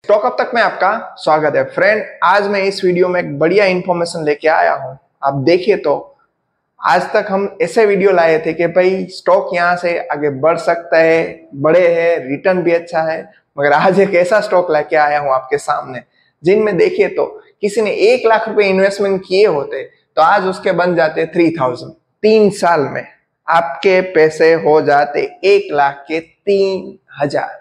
Stock अब तक में आपका स्वागत है फ्रेंड। आज मैं इस वीडियो में एक बढ़िया इंफॉर्मेशन लेके आया हूं। आप देखिए तो आज तक हम ऐसे वीडियो लाए थे कि भाई स्टॉक यहां से आगे बढ़ सकता है, बड़े है, रिटर्न भी अच्छा है, मगर आज एक ऐसा स्टॉक लेके आया हूं आपके सामने जिनमें देखिए तो किसी ने 1 लाख रुपए इन्वेस्टमेंट किए होते तो आज उसके बन जाते 3000। 3 साल में आपके पैसे हो जाते 1 लाख के 3000।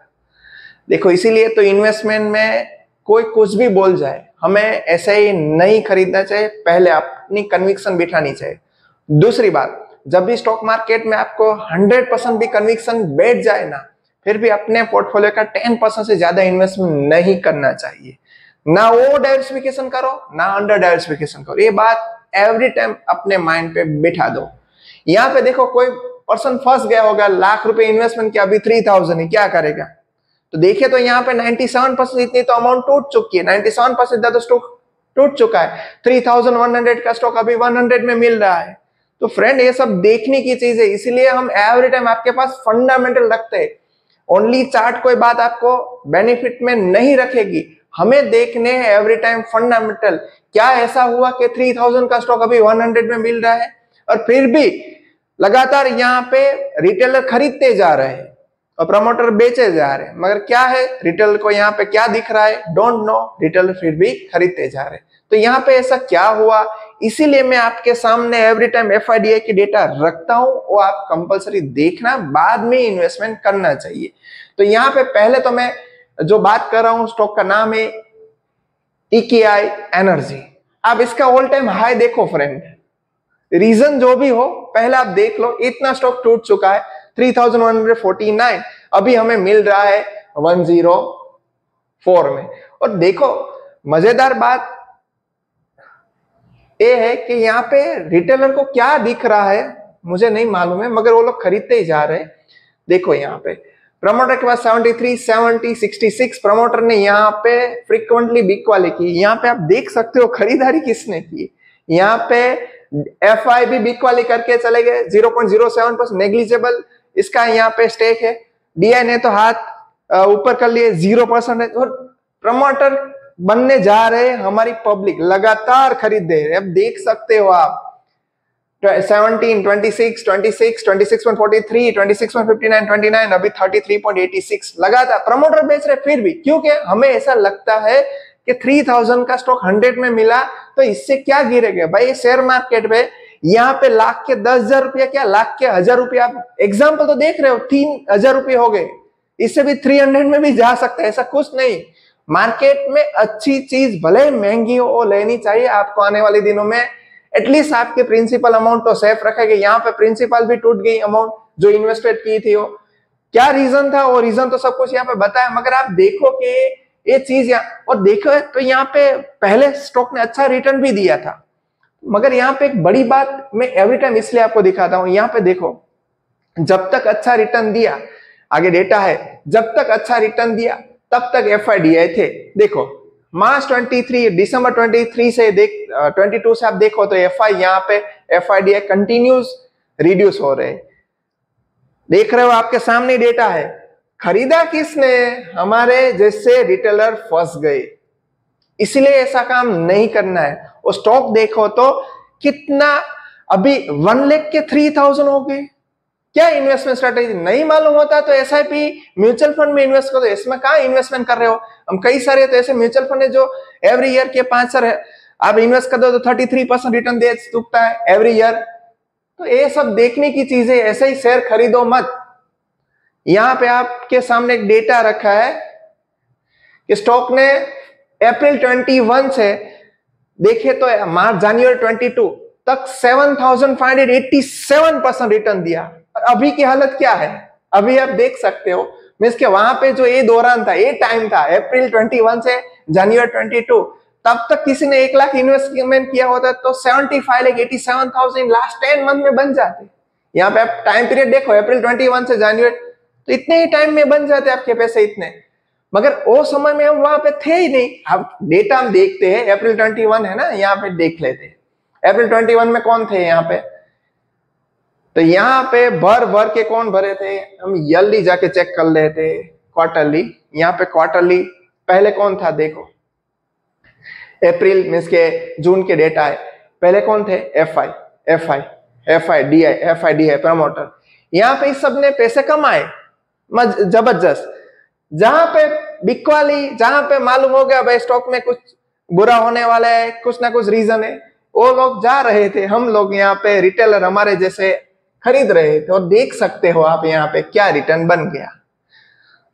देखो इसीलिए तो इन्वेस्टमेंट में कोई कुछ भी बोल जाए हमें ऐसे ही नहीं खरीदना चाहिए, पहले अपनी कन्विक्शन बिठानी चाहिए। दूसरी बात, जब भी स्टॉक मार्केट में आपको 100% भी कन्विक्शन बैठ जाए ना, फिर भी अपने पोर्टफोलियो का 10% से ज्यादा इन्वेस्टमेंट नहीं करना चाहिए। ना ओवर डाइवर्सिफिकेशन करो ना अंडर डाइवर्सिफिकेशन करो, ये बात एवरी टाइम अपने माइंड पे बिठा दो। यहाँ पे देखो कोई पर्सन फंस गया होगा, लाख रुपए इन्वेस्टमेंट किया, अभी 3000 है, क्या करेगा? तो देखिए तो यहाँ पे 97% इतनी तो अमाउंट टूट चुकी है, 97% तो स्टॉक टूट चुका है। 3100 का स्टॉक अभी 100 में मिल रहा है। तो फ्रेंड ये सब देखने की चीज है, इसीलिए हम एवरी टाइम आपके पास फंडामेंटल रखते हैं। ओनली चार्ट कोई बात आपको बेनिफिट में नहीं रखेगी, हमें देखने हैं एवरी टाइम फंडामेंटल। क्या ऐसा हुआ कि 3000 का स्टॉक अभी 100 में मिल रहा है और फिर भी लगातार यहाँ पे रिटेलर खरीदते जा रहे हैं और प्रमोटर बेचे जा रहे हैं, मगर क्या है, रिटेलर को यहाँ पे क्या दिख रहा है, डोंट नो, रिटेलर फिर भी खरीदते जा रहे हैं। तो यहाँ पे ऐसा क्या हुआ, इसीलिए मैं आपके सामने एवरी टाइम एफआईडीआई की डेटा रखता हूं, वो आप कंपलसरी देखना, बाद में इन्वेस्टमेंट करना चाहिए। तो यहाँ पे पहले तो मैं जो बात कर रहा हूं स्टॉक का नाम है इकेआई एनर्जी। आप इसका ऑल टाइम हाई देखो फ्रेंड, रीजन जो भी हो पहले आप देख लो। इतना स्टॉक टूट चुका है 3149, अभी हमें मिल रहा है 104 में। और देखो मजेदार बात ये है कि यहाँ पे रिटेलर को क्या दिख रहा है मुझे नहीं मालूम है, मगर वो लोग खरीदते ही जा रहे हैं। देखो यहाँ पे प्रमोटर के पास 73, 70, 66 प्रमोटर ने यहाँ पे फ्रीक्वेंटली बिक वाले की। यहाँ पे आप देख सकते हो खरीदारी किसने की। यहाँ पे एफआई भी बिक वाले करके चले गए, 0.07% नेग्लिजिबल इसका यहाँ पे स्टेक है। डीआई ने तो हाथ ऊपर कर लिए, 0%। और प्रमोटर बनने जा रहे, हमारी पब्लिक लगातार खरीद दे रहे। अब देख सकते हो आप 17, 26, 26, 26.43, 26.59, 29, अभी 33.86 लगातार प्रमोटर बेच रहे। फिर भी क्योंकि हमें ऐसा लगता है कि 3000 का स्टॉक 100 में मिला तो इससे क्या गिरेगा भाई। शेयर मार्केट में यहाँ पे लाख के 10,000 रुपया, क्या लाख के 1000 रुपया, आप एग्जाम्पल तो देख रहे हो, 3000 रुपये हो गए, इससे भी 300 में भी जा सकता है, ऐसा कुछ नहीं। मार्केट में अच्छी चीज भले महंगी हो वो लेनी चाहिए आपको। आने वाले दिनों में एटलीस्ट आपके प्रिंसिपल अमाउंट तो सेफ रखेगा। यहाँ पे प्रिंसिपल भी टूट गई, अमाउंट जो इन्वेस्टेड की थी, वो क्या रीजन था, वो रीजन तो सब कुछ यहाँ पे बताया, मगर आप देखो कि ये चीज यहाँ, और देखो तो यहाँ पे पहले स्टॉक ने अच्छा रिटर्न भी दिया था। मगर यहाँ पे एक बड़ी बात मैं एवरी टाइम इसलिए आपको दिखाता हूँ, यहाँ पे देखो जब तक अच्छा रिटर्न दिया, आगे डेटा है, जब तक अच्छा रिटर्न दिया तब तक एफआईडीआई थे। देखो मार्च 23, दिसंबर 23 से 22 से आप देखो तो एफआई यहाँ पे एफआईडीआई कंटिन्यूस रिड्यूस हो रहे। देख रहे हो आपके सामने डेटा है। खरीदा किसने? हमारे जैसे रिटेलर फंस गए। इसलिए ऐसा काम नहीं करना है। वो स्टॉक देखो तो कितना, अभी 1 लाख के 3000 हो गए। क्या इन्वेस्टमेंट स्ट्रेटेजी नहीं मालूम होता तो एसआईपी म्यूचुअल फंड में इन्वेस्ट करो। इसमें कहाँ इन्वेस्टमेंट कर रहे हो? हम कई सारे तो ऐसे म्यूचुअल फंड है जो एवरी ईयर के 5 साल आप इन्वेस्ट कर दो तो 33% रिटर्न दे चुकता है एवरी ईयर। तो ये सब देखने की चीजें, ऐसे ही शेयर खरीदो मत। यहाँ पे आपके सामने एक डेटा रखा है कि स्टॉक ने अप्रैल 21 से देखे तो मार्च जनवरी 22 तक 7587% रिटर्न दिया। और अभी की हालत क्या है अभी आप देख सकते हो। मींस के वहां पे जो ये दौरान था, ये टाइम था अप्रैल 21 से जनवरी 22, तब तक किसी ने 1 लाख इन्वेस्टमेंट किया होता तो 75,87,000 लास्ट 10 मंथ में बन जाते। यहाँ पे आप टाइम पीरियड देखो, अप्रैल 21 से जनवरी, तो इतने ही टाइम में बन जाते आपके पैसे इतने। मगर वो समय में हम वहां पे थे ही नहीं। अब डेटा हम देखते हैं, अप्रैल 21 है ना, यहाँ पे देख लेते हैं अप्रैल 21 में कौन थे यहाँ पे। तो यहाँ पे भर के कौन भरे थे, हम ईयरली जाके चेक कर लेते, क्वार्टरली। यहाँ पे क्वार्टरली पहले कौन था देखो, अप्रैल मीन्स के जून के डेटा है, पहले कौन थे, F I D I promoter. यहाँ पे इस सब ने पैसे कमाए जबरदस्त। जहां पे बिकवाली, जहां पे मालूम हो गया भाई स्टॉक में कुछ बुरा होने वाला है, कुछ ना कुछ रीजन है, वो लोग जा रहे थे, हम लोग यहाँ पे रिटेलर हमारे जैसे खरीद रहे थे। और देख सकते हो आप यहाँ पे क्या रिटर्न बन गया।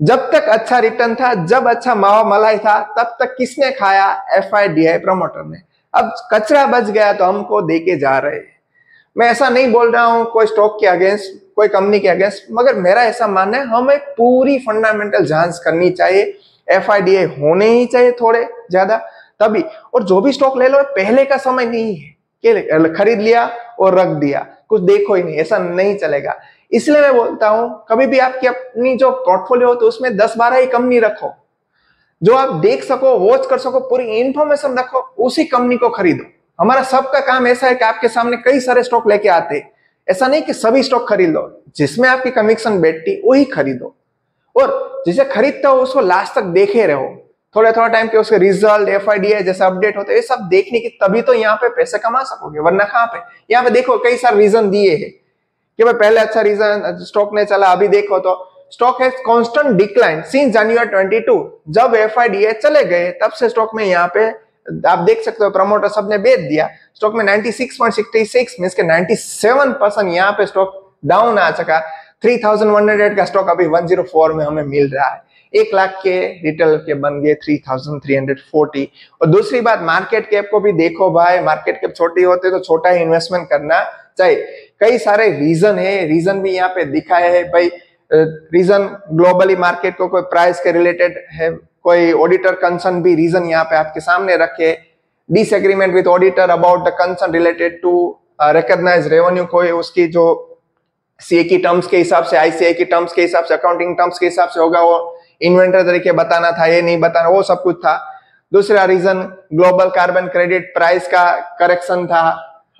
जब तक अच्छा रिटर्न था, जब अच्छा मावा मलाई था, तब तक किसने खाया, FIDI प्रमोटर ने। अब कचरा बच गया तो हमको देके जा रहे हैं। मैं ऐसा नहीं बोल रहा हूं कोई स्टॉक के अगेंस्ट, कोई कंपनी के अगेंस्ट, मगर मेरा ऐसा मानना है हमें पूरी फंडामेंटल जांच करनी चाहिए। FIDI होने ही चाहिए थोड़े ज्यादा तभी। और जो भी स्टॉक ले लो, पहले का समय नहीं है कि खरीद लिया और रख दिया, कुछ देखो ही नहीं, ऐसा नहीं चलेगा। इसलिए मैं बोलता हूं कभी भी आपकी अपनी जो पोर्टफोलियो हो तो उसमें 10-12 ही कंपनी रखो, जो आप देख सको, वॉच कर सको, पूरी इंफॉर्मेशन रखो, उसी कंपनी को खरीदो। हमारा सबका काम ऐसा है कि आपके सामने कई सारे स्टॉक लेके आते, ऐसा नहीं कि सभी स्टॉक खरीद लो, जिसमें आपकी कन्विक्शन बैठती वही खरीदो। और जिसे खरीदते हो उसको लास्ट तक देखे रहो, थोड़ा थोड़ा टाइम के उसके रिजल्ट, FIDI जैसे अपडेट होते हैं, ये सब देखने की, तभी तो यहाँ पे पैसे कमा सकोगे, वरना कहाँ पे। यहाँ पे देखो कई सारे रीजन दिए हैं कि भाई पहले अच्छा रीजन स्टॉक ने चला, अभी देखो तो स्टॉक है कांस्टेंट डिक्लाइन सिंस जनवरी 22। जब FIDI चले गए तब से स्टॉक में यहाँ पे आप देख सकते हो प्रमोटर सब ने बेच दिया। स्टॉक में 96.66 मींस के 97% यहाँ पे स्टॉक डाउन आ चुका। 3100 का स्टॉक अभी 104 में हमें मिल रहा है। 1 लाख के रिटेल के बन गए 3340। और दूसरी बात, मार्केट कैप को भी देखो भाई, मार्केट कैप छोटी होती है तो छोटा ही इन्वेस्टमेंट करना चाहिए। कई सारे रीजन है, रीजन भी यहाँ पे दिखाए है भाई। रीजन ग्लोबली मार्केट को कोई प्राइस के रिलेटेड है, कोई ऑडिटर कंसर्न भी रीजन यहाँ पे आपके सामने रखे। Disagreement with auditor about the concern related to recognise revenue, कोई उसकी जो CA की टर्म्स के हिसाब से, ICI की टर्म्स के हिसाब से, अकाउंटिंग टर्म्स के हिसाब से होगा, वो इन्वेंटरी तरीके बताना था, ये नहीं बताना, वो सब कुछ था। दूसरा reason global carbon credit price का करेक्शन था।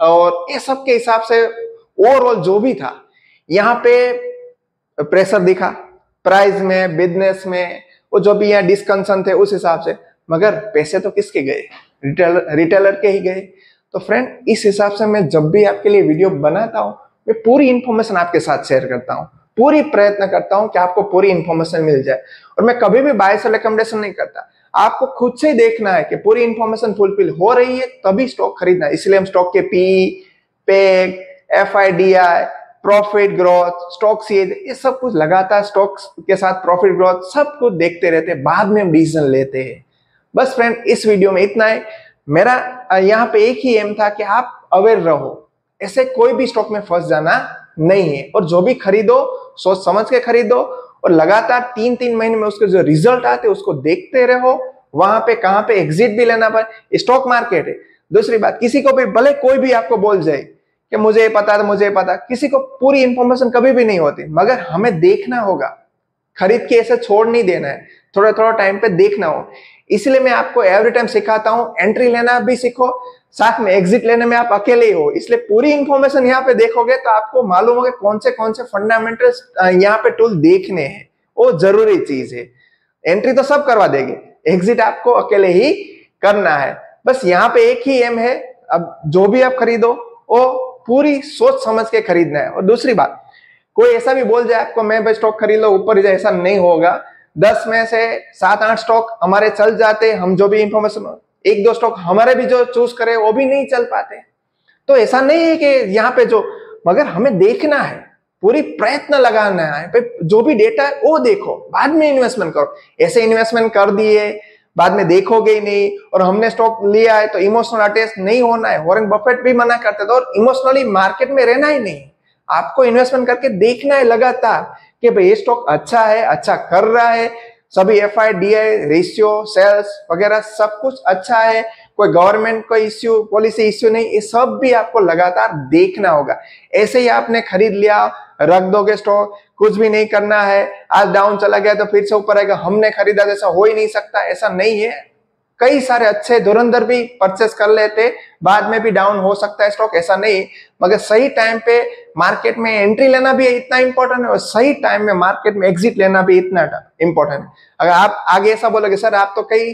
और ये सब के हिसाब से ओवरऑल जो भी था यहाँ पे प्रेशर दिखा प्राइस में, बिजनेस में, वो जो भी यहाँ डिस्कंसन थे उस हिसाब से। मगर पैसे तो किसके गए, रिटेलर के ही गए। तो फ्रेंड, इस हिसाब से मैं जब भी आपके लिए वीडियो बनाता हूँ, मैं पूरी इंफॉर्मेशन आपके साथ शेयर करता हूँ, पूरी प्रयत्न करता हूँ कि आपको पूरी इंफॉर्मेशन मिल जाए। और मैं कभी भी बाय सेल रिकमेंडेशन नहीं करता, आपको खुद से देखना है कि पूरी इंफॉर्मेशन फुलफिल हो रही है तभी स्टॉक खरीदना है। इसलिए हम स्टॉक के PEG, FIDI, profit growth, stock CEOs, ये सब कुछ लगातार स्टॉक्स के साथ प्रॉफिट ग्रोथ सब कुछ देखते रहते हैं, बाद में हम डिसीजन लेते हैं। बस फ्रेंड, इस वीडियो में इतना है। मेरा यहाँ पे एक ही एम था कि आप अवेयर रहो, ऐसे कोई भी स्टॉक में फंस जाना नहीं है। और जो भी खरीदो सोच समझ के खरीदो, और लगातार 3-3 महीने में उसके जो रिजल्ट आते उसको देखते रहो। वहां पे कहां पे एग्जिट भी लेना पड़े, स्टॉक मार्केट है। दूसरी बात, किसी को भी, भले कोई भी आपको बोल जाए कि मुझे पता था, मुझे पता, किसी को पूरी इंफॉर्मेशन कभी भी नहीं होती, मगर हमें देखना होगा, खरीद के ऐसे छोड़ नहीं देना है, थोड़ा थोड़ा टाइम पे देखना हो। इसलिए मैं आपको एवरी टाइम सिखाता हूं, एंट्री लेना भी सीखो, साथ में एग्जिट लेने में आप अकेले ही हो। इसलिए पूरी इंफॉर्मेशन यहाँ पे देखोगे तो आपको मालूम होगा कौन से फंडामेंटल्स यहाँ पे टूल देखने हैं, वो जरूरी चीज है। एंट्री तो सब करवा देंगे, एग्जिट आपको अकेले ही करना है। बस यहाँ पे एक ही एम है, अब जो भी आप खरीदो वो पूरी सोच समझ के खरीदना है। और दूसरी बात, कोई ऐसा भी बोल जाए आपको मैं भाई स्टॉक खरीद लो ऊपर जाए, ऐसा नहीं होगा। 10 में से 7-8 स्टॉक हमारे चल जाते, हम जो भी इंफॉर्मेशन, 1-2 स्टॉक हमारे भी जो चूज करे वो भी नहीं चल पाते। तो ऐसा नहीं है कि यहाँ पे जो, मगर हमें देखना है, पूरी प्रयत्न लगाना है, जो भी डेटा है वो देखो, बाद में इन्वेस्टमेंट करो। ऐसे इन्वेस्टमेंट कर दिए बाद में देखोगे ही नहीं, और हमने स्टॉक लिया है तो इमोशनल अटैच नहीं होना है। वॉरेन बफेट भी मना करते थे, और इमोशनली मार्केट में रहना ही नहीं, आपको इन्वेस्टमेंट करके देखना है लगातार कि भाई ये स्टॉक अच्छा है, अच्छा कर रहा है, सभी FIDI रेशियो, सेल्स वगैरह सब कुछ अच्छा है, कोई गवर्नमेंट का इश्यू, पॉलिसी इश्यू नहीं, ये सब भी आपको लगातार देखना होगा। ऐसे ही आपने खरीद लिया रख दोगे स्टॉक, कुछ भी नहीं करना है, आज डाउन चला गया तो फिर से ऊपर आएगा, हमने खरीदा, जैसा हो ही नहीं सकता, ऐसा नहीं है। कई सारे अच्छे धुरंधर भी परचेस कर लेते, बाद में भी डाउन हो सकता है स्टॉक, ऐसा नहीं, मगर सही टाइम पे मार्केट में एंट्री लेना भी इतना इंपॉर्टेंट है और सही टाइम में मार्केट में एग्जिट लेना भी इतना इंपॉर्टेंट है। अगर आप आगे ऐसा बोलोगे सर आप तो कई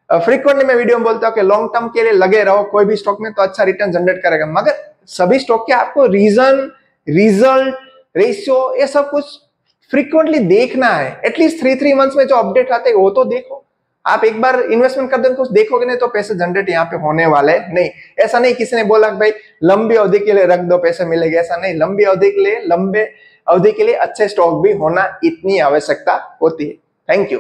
फ्रीक्वेंटली मैं वीडियो में बोलता हूँ कि लॉन्ग टर्म के लिए लगे रहो कोई भी स्टॉक में तो अच्छा रिटर्न जनरेट करेगा, मगर सभी स्टॉक के आपको रीजन, रिजल्ट, रेशियो ये सब कुछ फ्रीक्वेंटली देखना है। एटलीस्ट 3 मंथ्स में जो अपडेट आते हैं वो तो देखो। आप एक बार इन्वेस्टमेंट कर दें कुछ देखोगे नहीं तो पैसे जनरेट यहाँ पे होने वाले नहीं। ऐसा नहीं किसी ने बोला कि भाई लंबी अवधि के लिए रख दो पैसे मिलेंगे, ऐसा नहीं। लंबी अवधि के लिए, लंबे अवधि के लिए अच्छे स्टॉक भी होना इतनी आवश्यकता होती है। Thank you.